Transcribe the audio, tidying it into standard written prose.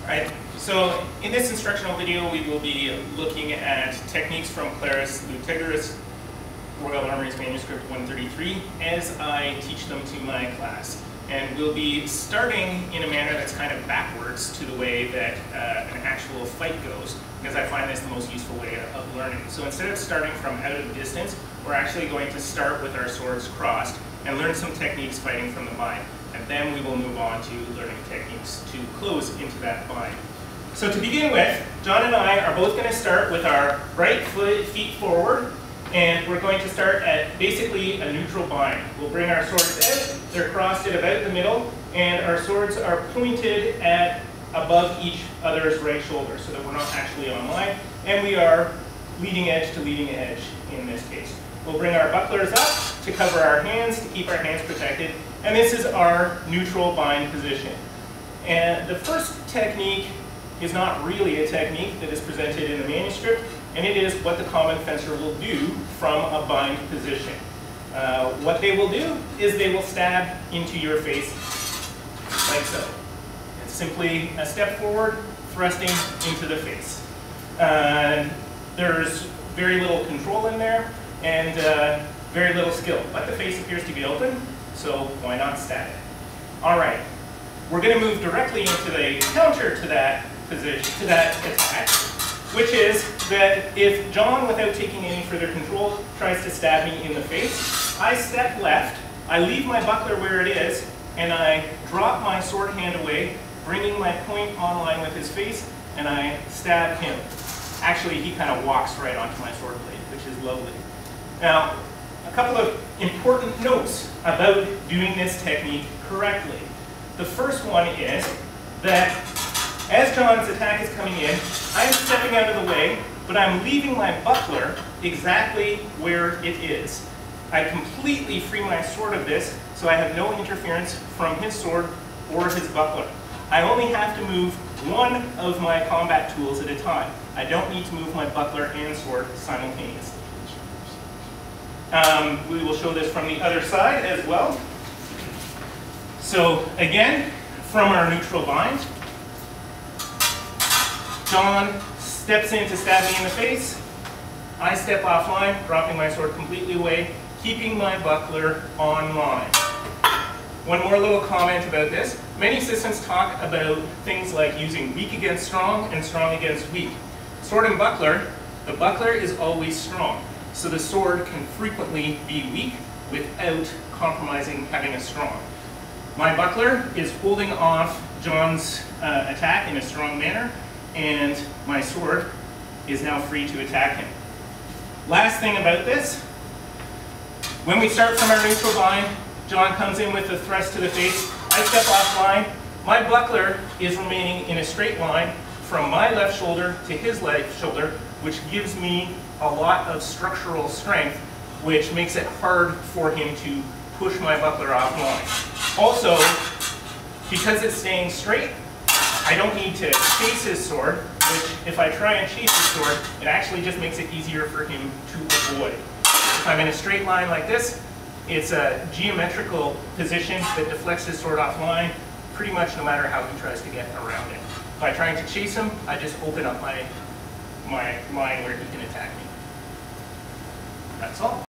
Alright, so in this instructional video we will be looking at techniques from Clerus Lutegerus, Royal Armouries Manuscript 133, as I teach them to my class. And we'll be starting in a manner that's kind of backwards to the way that an actual fight goes, because I find this the most useful way of learning. So instead of starting from out of distance, we're actually going to start with our swords crossed and learn some techniques fighting from the bind. And then we will move on to learning techniques to close into that bind. So to begin with, John and I are both going to start with our right feet forward, and we're going to start at basically a neutral bind. We'll bring our swords out, they're crossed at about the middle, and our swords are pointed at above each other's right shoulder so that we're not actually on line, and we are leading edge to leading edge in this case. We'll bring our bucklers up to cover our hands, to keep our hands protected, and this is our neutral bind position. And the first technique is not really a technique that is presented in the manuscript, and it is what the common fencer will do from a bind position. What they will do is they will stab into your face like so. It's simply a step forward, thrusting into the face. There's very little control in there, and very little skill, but the face appears to be open, so why not stab it? All right, we're going to move directly into the counter to that position, to that attack, which is that if John, without taking any further control, tries to stab me in the face, I step left, I leave my buckler where it is, and I drop my sword hand away, bringing my point on line with his face, and I stab him. Actually, he kind of walks right onto my sword blade, which is lovely. Now, a couple of important notes about doing this technique correctly. The first one is that as John's attack is coming in, I'm stepping out of the way, but I'm leaving my buckler exactly where it is. I completely free my sword of this, so I have no interference from his sword or his buckler. I only have to move one of my combat tools at a time. I don't need to move my buckler and sword simultaneously. We will show this from the other side as well. So again, from our neutral bind, John steps in to stab me in the face. I step offline, dropping my sword completely away, keeping my buckler on line. One more little comment about this. Many systems talk about things like using weak against strong and strong against weak. Sword and buckler, the buckler is always strong, so the sword can frequently be weak without compromising having a strong. My buckler is holding off John's attack in a strong manner, and my sword is now free to attack him. Last thing about this, when we start from our neutral bind, John comes in with a thrust to the face, I step offline, my buckler is remaining in a straight line from my left shoulder to his left shoulder, which gives me a lot of structural strength, which makes it hard for him to push my buckler offline. Also, because it's staying straight, I don't need to chase his sword, which if I try and chase his sword, it actually just makes it easier for him to avoid. If I'm in a straight line like this, it's a geometrical position that deflects his sword offline pretty much no matter how he tries to get around it. By trying to chase him, I just open up my line where he can attack me. That's all.